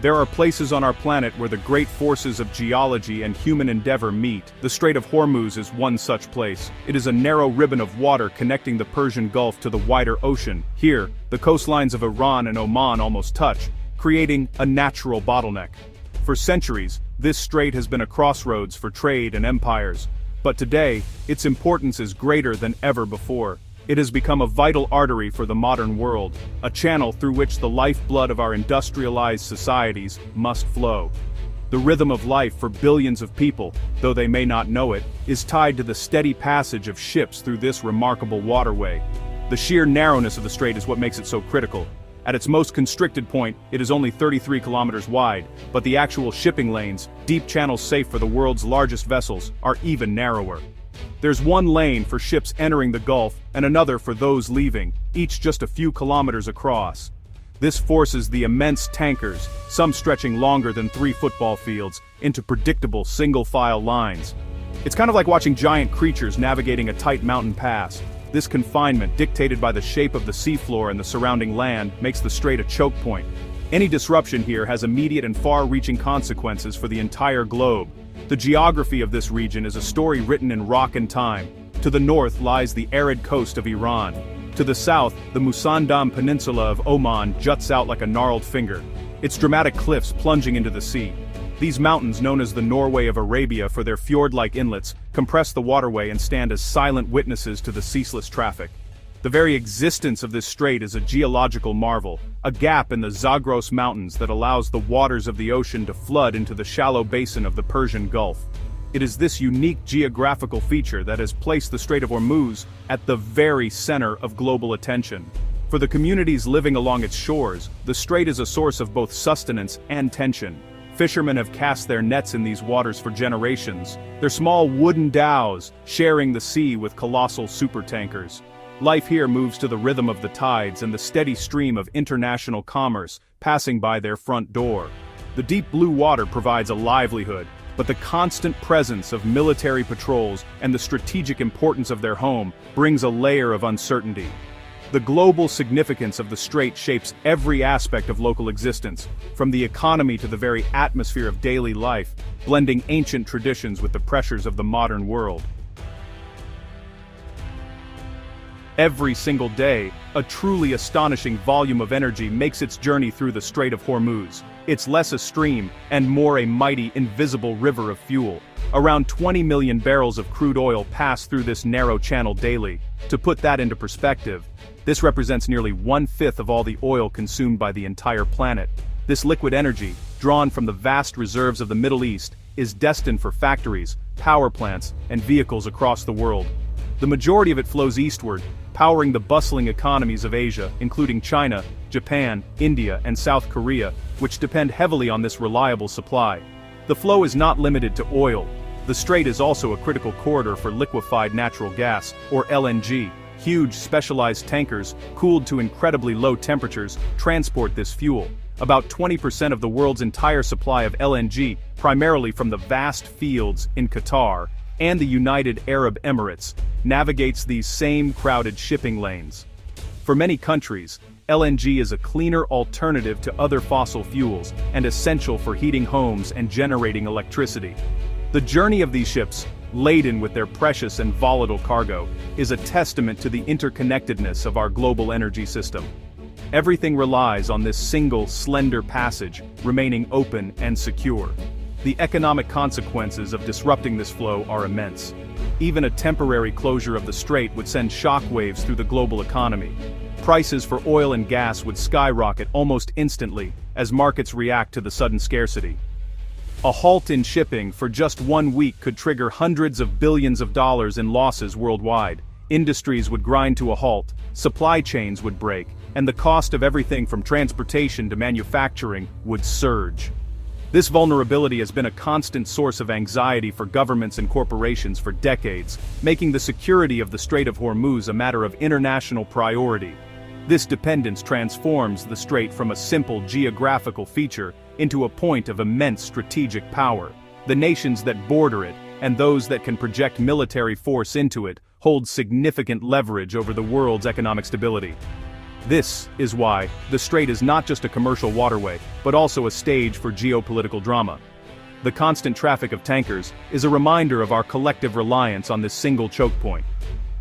There are places on our planet where the great forces of geology and human endeavor meet. The Strait of Hormuz is one such place. It is a narrow ribbon of water connecting the Persian Gulf to the wider ocean. Here, the coastlines of Iran and Oman almost touch, creating a natural bottleneck. For centuries, this strait has been a crossroads for trade and empires. But today, its importance is greater than ever before. It has become a vital artery for the modern world, a channel through which the lifeblood of our industrialized societies must flow. The rhythm of life for billions of people, though they may not know it, is tied to the steady passage of ships through this remarkable waterway. The sheer narrowness of the strait is what makes it so critical. At its most constricted point, it is only 33 kilometers wide, but the actual shipping lanes, deep channels safe for the world's largest vessels, are even narrower. There's one lane for ships entering the Gulf and another for those leaving, each just a few kilometers across. This forces the immense tankers, some stretching longer than 3 football fields, into predictable single-file lines. It's kind of like watching giant creatures navigating a tight mountain pass. This confinement, dictated by the shape of the seafloor and the surrounding land, makes the strait a choke point. Any disruption here has immediate and far-reaching consequences for the entire globe. The geography of this region is a story written in rock and time. To the north lies the arid coast of Iran. To the south, the Musandam Peninsula of Oman juts out like a gnarled finger, its dramatic cliffs plunging into the sea. These mountains, known as the Norway of Arabia for their fjord-like inlets, compress the waterway and stand as silent witnesses to the ceaseless traffic. The very existence of this strait is a geological marvel, a gap in the Zagros Mountains that allows the waters of the ocean to flood into the shallow basin of the Persian Gulf. It is this unique geographical feature that has placed the Strait of Hormuz at the very center of global attention. For the communities living along its shores, the strait is a source of both sustenance and tension. Fishermen have cast their nets in these waters for generations, their small wooden dhows sharing the sea with colossal supertankers. Life here moves to the rhythm of the tides and the steady stream of international commerce passing by their front door. The deep blue water provides a livelihood, but the constant presence of military patrols and the strategic importance of their home brings a layer of uncertainty. The global significance of the strait shapes every aspect of local existence, from the economy to the very atmosphere of daily life, blending ancient traditions with the pressures of the modern world. Every single day, a truly astonishing volume of energy makes its journey through the Strait of Hormuz. It's less a stream and more a mighty, invisible river of fuel. Around 20 million barrels of crude oil pass through this narrow channel daily. To put that into perspective, this represents nearly 1/5 of all the oil consumed by the entire planet. This liquid energy, drawn from the vast reserves of the Middle East, is destined for factories, power plants, and vehicles across the world. The majority of it flows eastward, powering the bustling economies of Asia, including China, Japan, India, and South Korea, which depend heavily on this reliable supply. The flow is not limited to oil. The strait is also a critical corridor for liquefied natural gas, or LNG. Huge specialized tankers, cooled to incredibly low temperatures, transport this fuel. About 20% of the world's entire supply of LNG, primarily from the vast fields in Qatar and the United Arab Emirates, navigates these same crowded shipping lanes. For many countries, LNG is a cleaner alternative to other fossil fuels and essential for heating homes and generating electricity. The journey of these ships, laden with their precious and volatile cargo, is a testament to the interconnectedness of our global energy system. Everything relies on this single, slender passage, remaining open and secure. The economic consequences of disrupting this flow are immense. Even a temporary closure of the strait would send shockwaves through the global economy. Prices for oil and gas would skyrocket almost instantly as markets react to the sudden scarcity. A halt in shipping for just 1 week could trigger hundreds of billions of dollars in losses worldwide. Industries would grind to a halt, supply chains would break, and the cost of everything from transportation to manufacturing would surge. This vulnerability has been a constant source of anxiety for governments and corporations for decades, making the security of the Strait of Hormuz a matter of international priority. This dependence transforms the strait from a simple geographical feature into a point of immense strategic power. The nations that border it, and those that can project military force into it, hold significant leverage over the world's economic stability. This is why the strait is not just a commercial waterway, but also a stage for geopolitical drama. The constant traffic of tankers is a reminder of our collective reliance on this single choke point.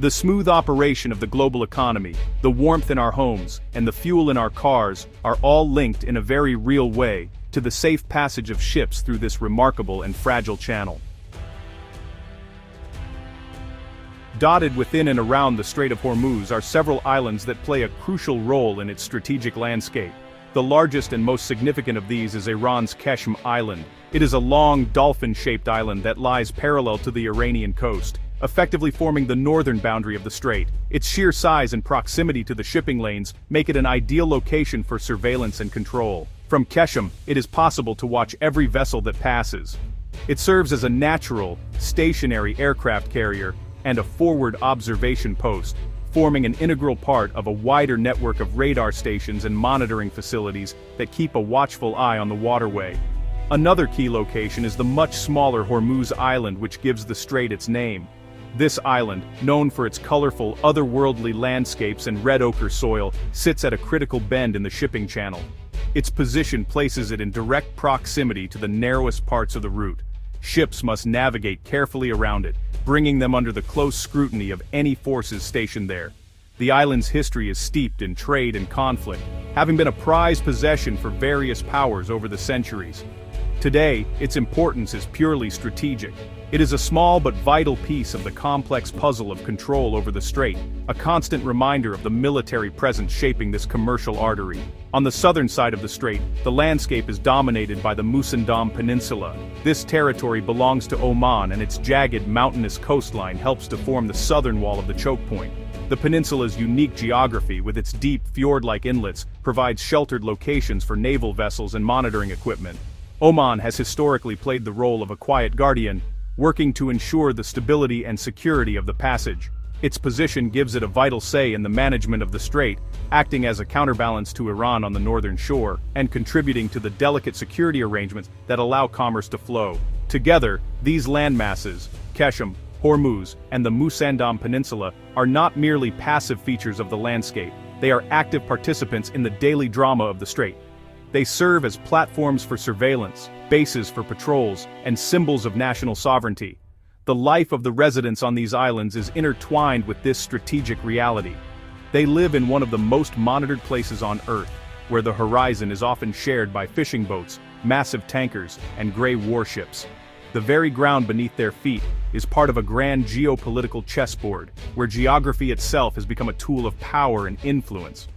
The smooth operation of the global economy, the warmth in our homes, and the fuel in our cars are all linked in a very real way to the safe passage of ships through this remarkable and fragile channel. Dotted within and around the Strait of Hormuz are several islands that play a crucial role in its strategic landscape. The largest and most significant of these is Iran's Qeshm Island. It is a long, dolphin-shaped island that lies parallel to the Iranian coast, effectively forming the northern boundary of the strait. Its sheer size and proximity to the shipping lanes make it an ideal location for surveillance and control. From Qeshm, it is possible to watch every vessel that passes. It serves as a natural, stationary aircraft carrier and a forward observation post, forming an integral part of a wider network of radar stations and monitoring facilities that keep a watchful eye on the waterway. Another key location is the much smaller Hormuz Island, which gives the strait its name. This island, known for its colorful, otherworldly landscapes and red ochre soil, sits at a critical bend in the shipping channel. Its position places it in direct proximity to the narrowest parts of the route. Ships must navigate carefully around it, bringing them under the close scrutiny of any forces stationed there. The island's history is steeped in trade and conflict, having been a prized possession for various powers over the centuries. Today, its importance is purely strategic. It is a small but vital piece of the complex puzzle of control over the strait, a constant reminder of the military presence shaping this commercial artery. On the southern side of the strait, the landscape is dominated by the Musandam Peninsula. This territory belongs to Oman, and its jagged, mountainous coastline helps to form the southern wall of the Chokepoint. The peninsula's unique geography, with its deep, fjord-like inlets, provides sheltered locations for naval vessels and monitoring equipment. Oman has historically played the role of a quiet guardian, working to ensure the stability and security of the passage. Its position gives it a vital say in the management of the strait, acting as a counterbalance to Iran on the northern shore, and contributing to the delicate security arrangements that allow commerce to flow. Together, these landmasses, Qeshm, Hormuz, and the Musandam Peninsula, are not merely passive features of the landscape, they are active participants in the daily drama of the strait. They serve as platforms for surveillance, bases for patrols, and symbols of national sovereignty. The life of the residents on these islands is intertwined with this strategic reality. They live in one of the most monitored places on Earth, where the horizon is often shared by fishing boats, massive tankers, and gray warships. The very ground beneath their feet is part of a grand geopolitical chessboard, where geography itself has become a tool of power and influence.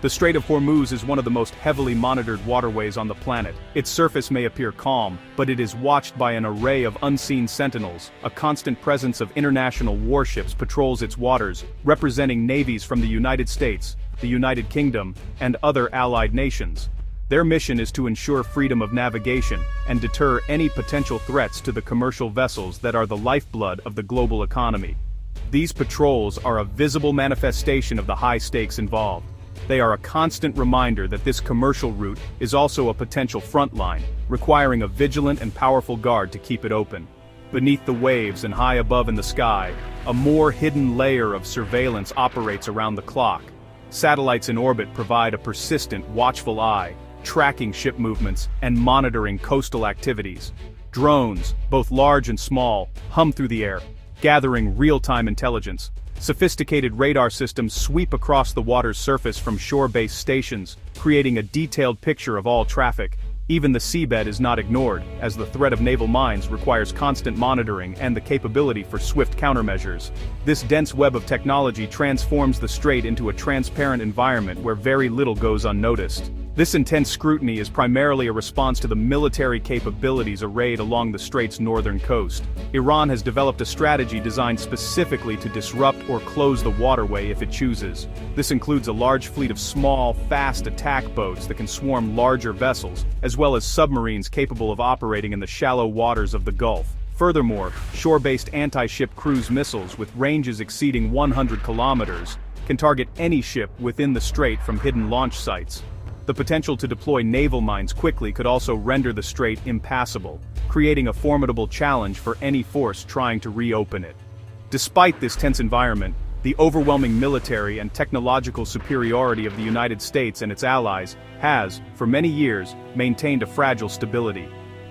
The Strait of Hormuz is one of the most heavily monitored waterways on the planet. Its surface may appear calm, but it is watched by an array of unseen sentinels. A constant presence of international warships patrols its waters, representing navies from the United States, the United Kingdom, and other allied nations. Their mission is to ensure freedom of navigation and deter any potential threats to the commercial vessels that are the lifeblood of the global economy. These patrols are a visible manifestation of the high stakes involved. They are a constant reminder that this commercial route is also a potential front line, requiring a vigilant and powerful guard to keep it open. Beneath the waves and high above in the sky, a more hidden layer of surveillance operates around the clock. Satellites in orbit provide a persistent, watchful eye, tracking ship movements and monitoring coastal activities. Drones, both large and small, hum through the air, gathering real-time intelligence. Sophisticated radar systems sweep across the water's surface from shore-based stations, creating a detailed picture of all traffic. Even the seabed is not ignored, as the threat of naval mines requires constant monitoring and the capability for swift countermeasures. This dense web of technology transforms the strait into a transparent environment where very little goes unnoticed. This intense scrutiny is primarily a response to the military capabilities arrayed along the strait's northern coast. Iran has developed a strategy designed specifically to disrupt or close the waterway if it chooses. This includes a large fleet of small, fast attack boats that can swarm larger vessels, as well as submarines capable of operating in the shallow waters of the Gulf. Furthermore, shore-based anti-ship cruise missiles with ranges exceeding 100 kilometers can target any ship within the strait from hidden launch sites. The potential to deploy naval mines quickly could also render the strait impassable, creating a formidable challenge for any force trying to reopen it. Despite this tense environment, The overwhelming military and technological superiority of the United States and its allies has, for many years, maintained a fragile stability.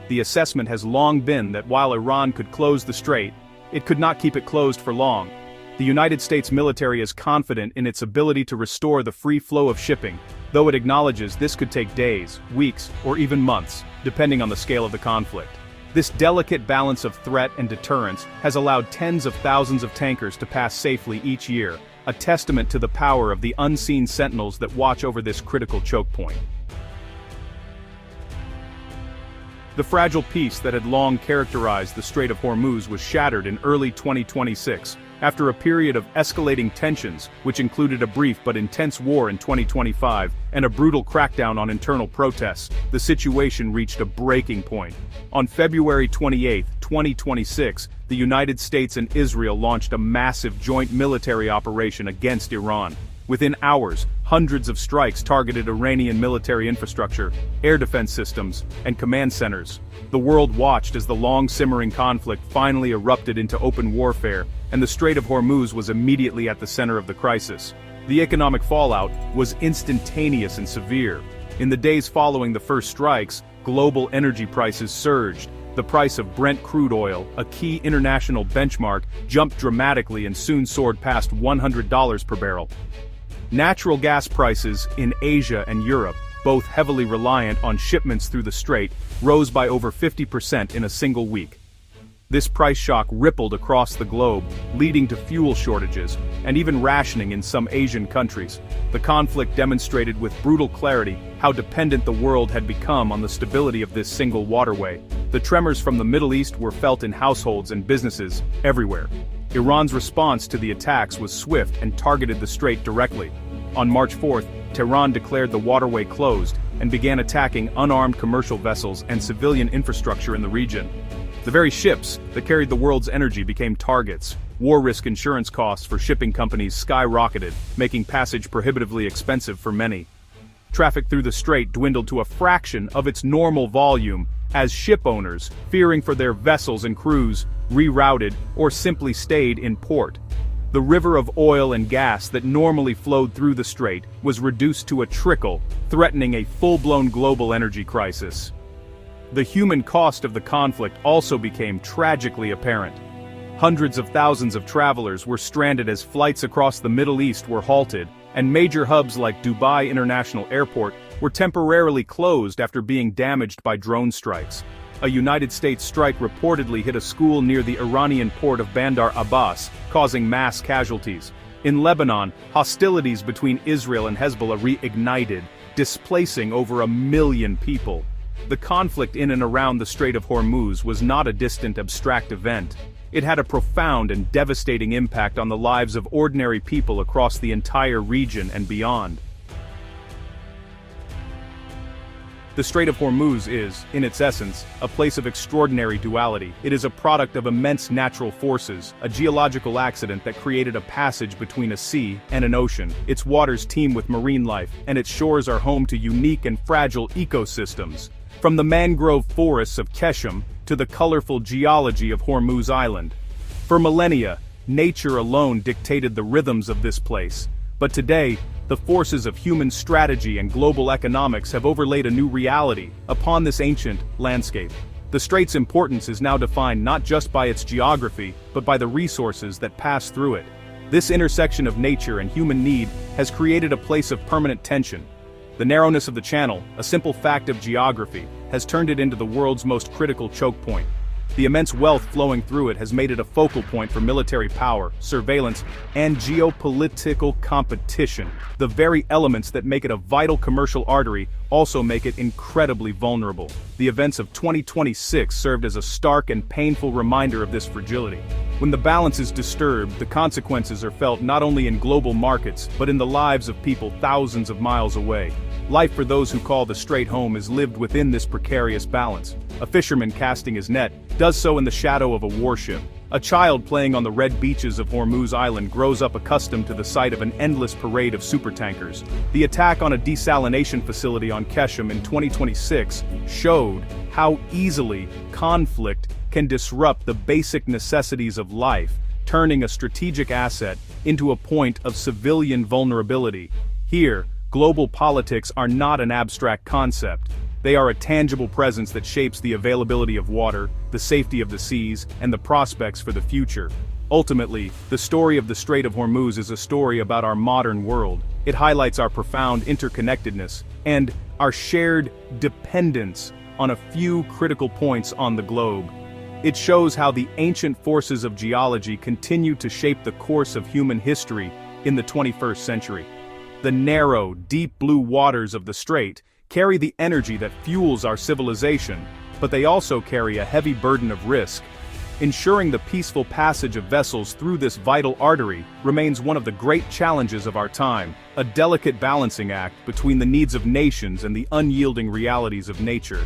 The assessment has long been that while Iran could close the strait, it could not keep it closed for long. The United States military is confident in its ability to restore the free flow of shipping, though it acknowledges this could take days, weeks, or even months, depending on the scale of the conflict. This delicate balance of threat and deterrence has allowed tens of thousands of tankers to pass safely each year, a testament to the power of the unseen sentinels that watch over this critical choke point. The fragile peace that had long characterized the Strait of Hormuz was shattered in early 2026, after a period of escalating tensions, which included a brief but intense war in 2025, and a brutal crackdown on internal protests. The situation reached a breaking point. On February 28, 2026, the United States and Israel launched a massive joint military operation against Iran. Within hours, hundreds of strikes targeted Iranian military infrastructure, air defense systems, and command centers. The world watched as the long-simmering conflict finally erupted into open warfare, and the Strait of Hormuz was immediately at the center of the crisis. The economic fallout was instantaneous and severe. In the days following the first strikes, global energy prices surged. The price of Brent crude oil, a key international benchmark, jumped dramatically and soon soared past $100 per barrel. Natural gas prices in Asia and Europe, both heavily reliant on shipments through the strait, rose by over 50% in a single week. This price shock rippled across the globe, leading to fuel shortages, and even rationing in some Asian countries. The conflict demonstrated with brutal clarity how dependent the world had become on the stability of this single waterway. The tremors from the Middle East were felt in households and businesses everywhere. Iran's response to the attacks was swift and targeted the strait directly. On March 4, Tehran declared the waterway closed and began attacking unarmed commercial vessels and civilian infrastructure in the region. The very ships that carried the world's energy became targets. War risk insurance costs for shipping companies skyrocketed, making passage prohibitively expensive for many. Traffic through the strait dwindled to a fraction of its normal volume, as ship owners, fearing for their vessels and crews, rerouted or simply stayed in port. The river of oil and gas that normally flowed through the strait was reduced to a trickle, threatening a full-blown global energy crisis. The human cost of the conflict also became tragically apparent. Hundreds of thousands of travelers were stranded as flights across the Middle East were halted, and major hubs like Dubai International Airport were temporarily closed after being damaged by drone strikes. A United States strike reportedly hit a school near the Iranian port of Bandar Abbas, causing mass casualties. In Lebanon, hostilities between Israel and Hezbollah reignited, displacing over 1 million people. The conflict in and around the Strait of Hormuz was not a distant abstract event. It had a profound and devastating impact on the lives of ordinary people across the entire region and beyond. The Strait of Hormuz is, in its essence, a place of extraordinary duality. It is a product of immense natural forces, a geological accident that created a passage between a sea and an ocean. Its waters teem with marine life, and its shores are home to unique and fragile ecosystems. From the mangrove forests of Keshem to the colorful geology of Hormuz Island. For millennia, nature alone dictated the rhythms of this place. But today, the forces of human strategy and global economics have overlaid a new reality upon this ancient landscape. The strait's importance is now defined not just by its geography, but by the resources that pass through it. This intersection of nature and human need has created a place of permanent tension. The narrowness of the channel, a simple fact of geography, has turned it into the world's most critical choke point. The immense wealth flowing through it has made it a focal point for military power, surveillance, and geopolitical competition. The very elements that make it a vital commercial artery also make it incredibly vulnerable. The events of 2026 served as a stark and painful reminder of this fragility. When the balance is disturbed, the consequences are felt not only in global markets, but in the lives of people thousands of miles away. Life for those who call the strait home is lived within this precarious balance. A fisherman casting his net does so in the shadow of a warship. A child playing on the red beaches of Hormuz Island grows up accustomed to the sight of an endless parade of supertankers. The attack on a desalination facility on Keshem in 2026 showed how easily conflict can disrupt the basic necessities of life, turning a strategic asset into a point of civilian vulnerability. Here, global politics are not an abstract concept. They are a tangible presence that shapes the availability of water, the safety of the seas, and the prospects for the future. Ultimately, the story of the Strait of Hormuz is a story about our modern world. It highlights our profound interconnectedness and our shared dependence on a few critical points on the globe. It shows how the ancient forces of geology continue to shape the course of human history in the 21st century. The narrow, deep blue waters of the strait carry the energy that fuels our civilization, but they also carry a heavy burden of risk. Ensuring the peaceful passage of vessels through this vital artery remains one of the great challenges of our time, a delicate balancing act between the needs of nations and the unyielding realities of nature.